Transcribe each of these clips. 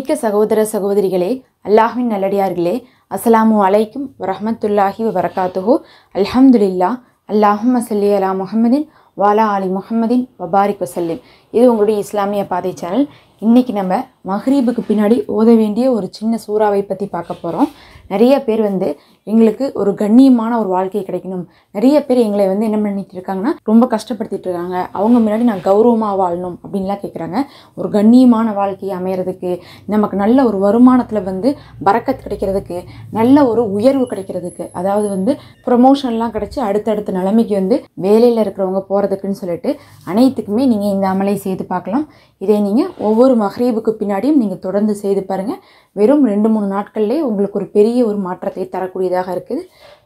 அன்புமிக்க சகோதர சகோதரிகளே, அல்லாஹ்வின் நல்லடியார்களே, அஸ்ஸலாமு அலைக்கும் வரஹ்மத்துல்லாஹி வபரகாத்துஹு. அல்ஹம்துலில்லாஹ். அல்லாஹும்ம ஸல்லி அலா முஹம்மதின் வாலா ஆலி முஹம்மதின் வபாரிக் வசல்லிம். இது உங்களுடைய இஸ்லாமிய பாதை சேனல். இன்றைக்கி நம்ம மஹ்ரீபுக்கு பின்னாடி ஓத வேண்டிய ஒரு சின்ன சூறாவை பற்றி பார்க்க போகிறோம். நிறைய பேர் எங்களுக்கு ஒரு கண்ணியமான ஒரு வாழ்க்கை கிடைக்கணும், நிறைய பேர் எங்களை என்ன பண்ணிட்டு இருக்காங்கன்னா ரொம்ப கஷ்டப்படுத்திட்டு இருக்காங்க, அவங்க முன்னாடி நான் கௌரவமாக வாழணும் அப்படின்லாம் கேட்குறாங்க. ஒரு கண்ணியமான வாழ்க்கையை அமையறதுக்கு, நமக்கு நல்ல ஒரு வருமானத்தில் பரக்கத் கிடைக்கிறதுக்கு, நல்ல ஒரு உயர்வு கிடைக்கிறதுக்கு, அதாவது ப்ரொமோஷன்லாம் கிடச்சி அடுத்தடுத்த நிலைமைக்கு வேலையில் இருக்கிறவங்க போகிறதுக்குன்னு சொல்லிட்டு அனைத்துக்குமே நீங்கள் இந்த அமலை செய்து பார்க்கலாம். இதை நீங்கள் ஒவ்வொரு மஹ்ரீபுக்கு பின்னாடியும் நீங்கள் தொடர்ந்து செய்து பாருங்கள். வெறும் 2-3 நாட்கள்லேயே உங்களுக்கு ஒரு பெரிய ஒரு மாற்றத்தை தரக்கூடியதாக இருக்குது.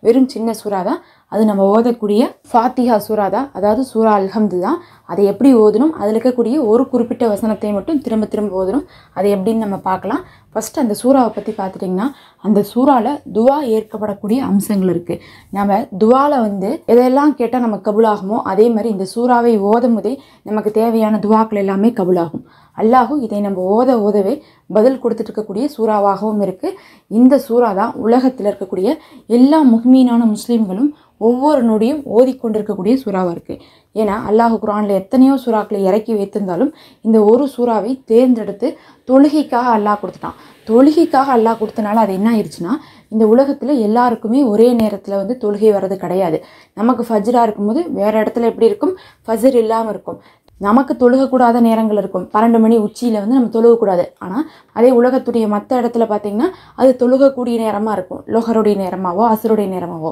வெறும் சின்ன சூறா தான் அது. நம்ம ஓதக்கூடிய ஃபாத்திஹா சூறா தான், அதாவது சூறா அல்ஹம்து தான். அதை எப்படி ஓதணும், அதில் இருக்கக்கூடிய ஒரு குறிப்பிட்ட வசனத்தை மட்டும் திரும்ப திரும்ப ஓதணும். அதை எப்படின்னு நம்ம பார்க்கலாம். ஃபஸ்ட்டு அந்த சூறாவை பற்றி பார்த்துட்டிங்கன்னா, அந்த சூறாவில் துவா ஏற்கப்படக்கூடிய அம்சங்கள் இருக்குது. நம்ம துவாவில் எதெல்லாம் கேட்டால் நமக்கு கபுலாகுமோ அதே மாதிரி இந்த சூறாவை ஓதும் போதே நமக்கு தேவையான துவாக்கள் எல்லாமே கபுலாகும். அல்லாஹு இதை நம்ம ஓதவே பதில் கொடுத்துட்டு இருக்கக்கூடிய சூறாவாகவும் இருக்குது. இந்த சூறா தான் உலகத்தில் இருக்கக்கூடிய எல்லா முஹ்மீனான முஸ்லீம்களும் ஒவ்வொரு நொடியும் ஓதிக்கொண்டிருக்கக்கூடிய சூறாவாக இருக்குது. ஏன்னா அல்லாஹ் குர்ஆனில் எத்தனையோ சூறாக்களை இறக்கி வைத்திருந்தாலும் இந்த ஒரு சூறாவை தேர்ந்தெடுத்து தொழுகைக்காக அல்லாஹ் கொடுத்துட்டான். தொழுகைக்காக அல்லாஹ் கொடுத்தனால அது என்ன ஆயிடுச்சுன்னா, இந்த உலகத்தில் எல்லாருக்குமே ஒரே நேரத்தில் தொழுகை வர்றது கிடையாது. நமக்கு ஃபஜ்ராக இருக்கும்போது வேறு இடத்துல எப்படி இருக்கும், ஃபஜ்ர் இல்லாமல் இருக்கும். நமக்கு தொழுகக்கூடாத நேரங்கள் இருக்கும். 12 மணி உச்சியில் நம்ம தொழுகக்கூடாது. ஆனால் அதே உலகத்துடைய மற்ற இடத்துல பார்த்திங்கன்னா அது தொழுகக்கூடிய நேரமாக இருக்கும், லோஹருடைய நேரமாகவோ அசருடைய நேரமாகவோ.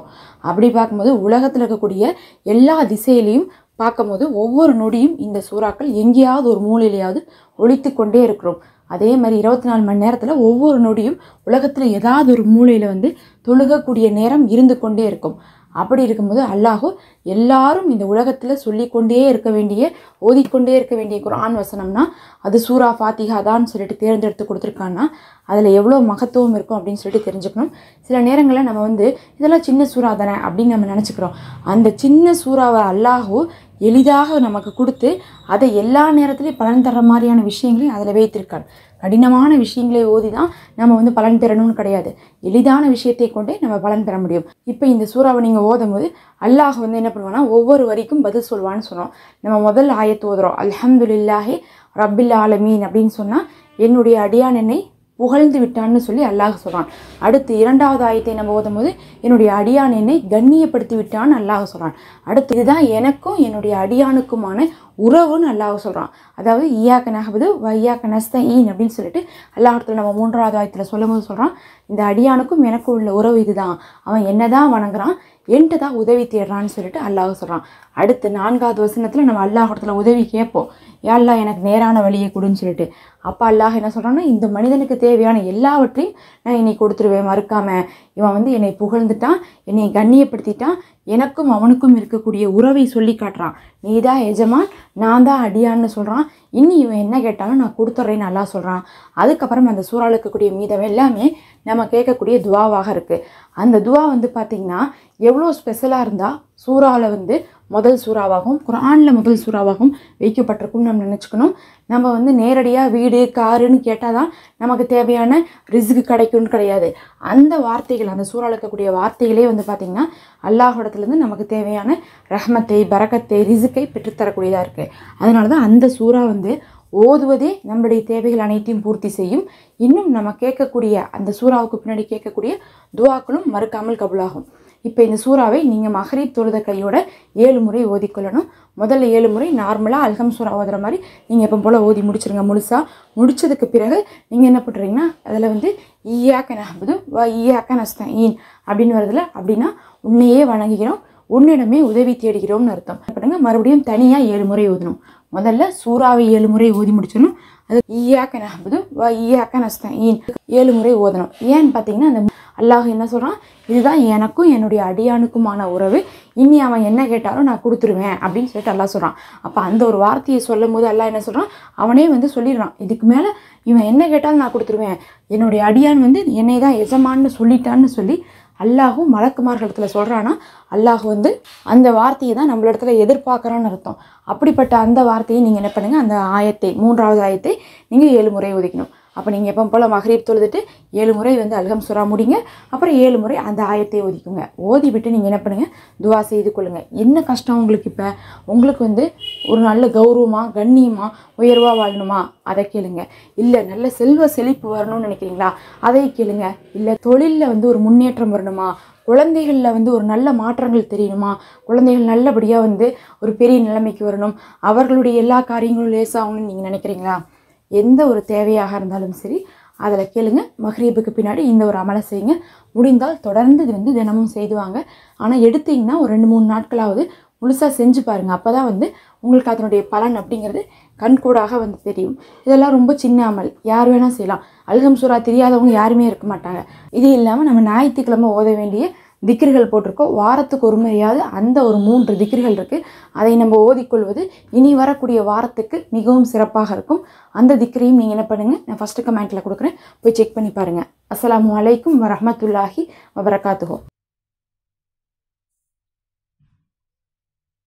அப்படி பார்க்கும்போது உலகத்தில் இருக்கக்கூடிய எல்லா திசையிலையும் பார்க்கும்போது ஒவ்வொரு நொடியும் இந்த சூறாக்கள் எங்கேயாவது ஒரு மூலையிலையாவது ஒலித்து கொண்டே இருக்கிறோம். அதே மாதிரி 24 மணி நேரத்தில் ஒவ்வொரு நொடியும் உலகத்தில் ஏதாவது ஒரு மூலையில் தொழுகக்கூடிய நேரம் இருந்து கொண்டே இருக்கும். அப்படி இருக்கும்போது அல்லாஹ் எல்லாரும் இந்த உலகத்தில் சொல்லிக்கொண்டே இருக்க வேண்டிய, ஓதிக்கொண்டே இருக்க வேண்டிய குர்ஆன் வசனம்னா அது சூரா ஃபாத்திஹா தான் சொல்லிட்டு தேர்ந்தெடுத்து கொடுத்துருக்கான்னா அதில் எவ்வளோ மகத்துவம் இருக்கும் அப்படின்னு சொல்லிட்டு தெரிஞ்சுக்கணும். சில நேரங்களில் நம்ம இதெல்லாம் சின்ன சூறா தானே அப்படின்னு நம்ம நினச்சிக்கிறோம். அந்த சின்ன சூறாவை அல்லாஹ் எளிதாக நமக்கு கொடுத்து அதை எல்லா நேரத்துலையும் பலன் தர்ற மாதிரியான விஷயங்களையும் அதில் வைத்திருக்கார். கடினமான விஷயங்களை ஓதி தான் நம்ம பலன் பெறணும்னு கிடையாது, எளிதான விஷயத்தை கொண்டே நம்ம பலன் பெற முடியும். இப்போ இந்த சூறாவை நீங்கள் ஓதும் போது அல்லாஹ் என்ன பண்ணுவான்னா ஒவ்வொரு வரிக்கும் பதில் சொல்வான்னு சொன்னோம். நம்ம முதல் ஆயத்து ஓதுறோம், அல்ஹம்துலில்லாஹி ரப்பில் ஆலமீன் அப்படின்னு சொன்னால் என்னுடைய அடியான் என்னை புகழ்ந்து விட்டான்னு சொல்லி அல்லாஹ் சொல்கிறான். அடுத்து 2வது ஆயத்தை நம்ம ஓதும் போது என்னுடைய அடியான் என்னை கண்ணியப்படுத்தி விட்டான்னு அல்லாஹ் சொல்கிறான். அடுத்து இதுதான் எனக்கும் என்னுடைய அடியானுக்குமான உறவுன்னு அல்லாஹ் சொல்கிறான். அதாவது ஈயாக்க நஹ்புது வ ஈயாக்க நஸ்தஈன் அப்படின்னு சொல்லிட்டு அல்லாஹ்வுல நம்ம 3வது ஆயத்தில் சொல்லும் போது சொல்கிறான், இந்த அடியானுக்கும் எனக்கும் உள்ள உறவு இதுதான், அவன் என்ன தான் வணங்குறான், என்கிட்ட தான் உதவி தேடுறான்னு சொல்லிட்டு அல்லாஹ் சொல்கிறான். அடுத்து 4வது வசனத்தில் நம்ம அல்லாஹ்வுல உதவி கேட்போம், யா அல்லாஹ் எனக்கு நேரான வழியை கொடுன்னு சொல்லிட்டு. அப்போ அல்லாஹ் என்ன சொல்கிறான்னா, இந்த மனிதனுக்கு தேவையான எல்லாவற்றையும் நான் என்னை கொடுத்துருவேன் மறுக்காமல். இவன் என்னை புகழ்ந்துட்டான், என்னை கண்ணியப்படுத்திட்டான், எனக்கும் அவனுக்கும் இருக்கக்கூடிய உறவை சொல்லி காட்டுறான். நீ தான் எஜமான், நான் தான் அடியான்னு சொல்கிறான். இன்னும் இவன் என்ன கேட்டாலும் நான் கொடுத்துட்றேன்னு அல்லாஹ் சொல்கிறான். அதுக்கப்புறம் அந்த சூறாவில் இருக்கக்கூடிய மீதம் எல்லாமே நம்ம கேட்கக்கூடிய துவாவாக இருக்குது. அந்த துவா பார்த்திங்கன்னா எவ்வளோ ஸ்பெஷலாக இருந்தால் சூறாவில் முதல் சூறாவாகவும் குர்ஆனில் முதல் சூறாவாகவும் வைக்கப்பட்டிருக்கும்னு நம்ம நினச்சிக்கணும். நம்ம நேரடியாக வீடு காருன்னு கேட்டால் தான் நமக்கு தேவையான ரிஸ்க்கு கிடைக்கும்னு கிடையாது. அந்த வார்த்தைகள், அந்த சூறாவில் இருக்கக்கூடிய வார்த்தைகளே பார்த்திங்கன்னா அல்லாஹ்விடத்துலேருந்து நமக்கு தேவையான ரஹ்மத்தை, பரக்கத்தை, ரிஸ்க்கை பெற்றுத்தரக்கூடியதாக இருக்குது. அதனால தான் அந்த சூறா ஓதுவதே நம்மளுடைய தேவைகள் அனைத்தையும் பூர்த்தி செய்யும். இன்னும் நம்ம கேட்கக்கூடிய அந்த சூறாவுக்கு பின்னாடி கேட்கக்கூடிய துவாக்களும் மறுக்காமல் கபுலாகும். இப்போ இந்த சூறாவை நீங்கள் மஹ்ரீப் தொழுத கையோட 7 முறை ஓதிக்கொள்ளணும். முதல்ல 7 முறை நார்மலாக அல்ஹம் சூறா ஓதுற மாதிரி நீங்கள் எப்போ போல் ஓதி முடிச்சிருங்க. முடிச்சதுக்கு பிறகு நீங்கள் என்ன பண்ணுறீங்கன்னா அதில் ஈயாக்க நஹ்புது வ ஈயாக்க நஸ்தஈன் அப்படின்னு வருதுல, அப்படின்னா உன்னையே வணங்குகிறோம், உன்னிடமே உதவி தேடுகிறோம்னு அர்த்தம். பண்ணுங்க, மறுபடியும் தனியாக 7 முறை ஓதணும். முதல்ல சூறாவை 7 முறை ஓதி முடிச்சிடணும். அது ஈயாக்க நஹ்புது வ ஈயாக்க நஸ்தஈன் 7 முறை ஓதணும். ஏன்னு பார்த்தீங்கன்னா அந்த அல்லாஹ் என்ன சொல்கிறான், இதுதான் எனக்கும் என்னுடைய அடியானுக்குமான உறவு, இனி அவன் என்ன கேட்டாலும் நான் கொடுத்துருவேன் அப்படின்னு சொல்லிட்டு அல்லாஹ் சொல்கிறான். அப்போ அந்த ஒரு வார்த்தையை சொல்லும் போது அல்லாஹ் என்ன சொல்கிறான், அவனே சொல்லிடுறான், இதுக்கு மேலே இவன் என்ன கேட்டாலும் நான் கொடுத்துருவேன், என்னுடைய அடியான் என்னை தான் எஜமான்னு சொல்லிட்டான்னு சொல்லி அல்லாஹும் மலக்குமார்களிடத்தில் சொல்கிறான்னா அல்லாஹ் அந்த வார்த்தையை தான் நம்மளிடத்துல எதிர்பார்க்குறான்னு அர்த்தம். அப்படிப்பட்ட அந்த வார்த்தையை நீங்கள் என்ன பண்ணுங்கள், அந்த ஆயத்தை 3வது ஆயத்தை நீங்கள் 7 முறை ஒதுக்கணும். அப்போ நீங்கள் எப்போ போல் மக்ரிப் தொழுதுட்டு 7 முறை வந்து அல்ஹம் சூரா முடிங்க. அப்புறம் 7 முறை அந்த ஆயத்தை ஓதிக்குங்க. ஓதி விட்டு நீங்கள் என்ன பண்ணுங்கள், துவா செய்து கொள்ளுங்கள். என்ன கஷ்டம் உங்களுக்கு? இப்போ உங்களுக்கு வந்து ஒரு நல்ல கௌரவமாக கண்ணியமாக உயர்வாக வாழணுமா? அதை கேளுங்க. இல்லை நல்ல செல்வ செழிப்பு வரணும்னு நினைக்கிறீங்களா? அதை கேளுங்க. இல்லை தொழிலில் வந்து ஒரு முன்னேற்றம் வரணுமா? குழந்தைகளில் வந்து ஒரு நல்ல மாற்றங்கள் தெரியணுமா? குழந்தைகள் நல்லபடியாக வந்து ஒரு பெரிய நிலைமைக்கு வரணும், அவர்களுடைய எல்லா காரியங்களும் லேசாகணும்னு நீங்கள் நினைக்கிறீங்களா? எந்த ஒரு தேவையாக இருந்தாலும் சரி அதில் கேளுங்க. மக்ரிபுக்கு பின்னாடி இந்த ஒரு அமலை செய்யுங்க. முடிந்தால் தொடர்ந்து இது வந்து தினமும் செய்துவாங்க. ஆனால் எடுத்தீங்கன்னா ஒரு 2-3 நாட்களாவது முழுசாக செஞ்சு பாருங்கள். அப்போ தான் வந்து உங்களுக்கு அதனுடைய பலன் அப்படிங்கிறது கண்கூடாக வந்து தெரியும். இதெல்லாம் ரொம்ப சின்ன அமல், யார் வேணால் செய்யலாம். அல்ஹம் சூரா தெரியாதவங்க யாருமே இருக்க மாட்டாங்க. இது இல்லாமல் நம்ம ஞாயிற்றுக்கிழமை ஓத வேண்டிய திக்ருகள் போட்டிருக்கோம். வாரத்துக்கு ஒரு முறையாவது அந்த ஒரு 3 திக்ருகள் இருக்குது. அதை நம்ம ஓதிக்கொள்வது இனி வரக்கூடிய வாரத்துக்கு மிகவும் சிறப்பாக இருக்கும். அந்த திக்ரையும் நீங்கள் என்ன பண்ணுங்கள், நான் ஃபஸ்ட்டு கமெண்ட்டில் கொடுக்குறேன், போய் செக் பண்ணி பாருங்கள். அஸ்ஸலாமு அலைக்கும் வரஹ்மத்துல்லாஹி வபரகாத்துஹு.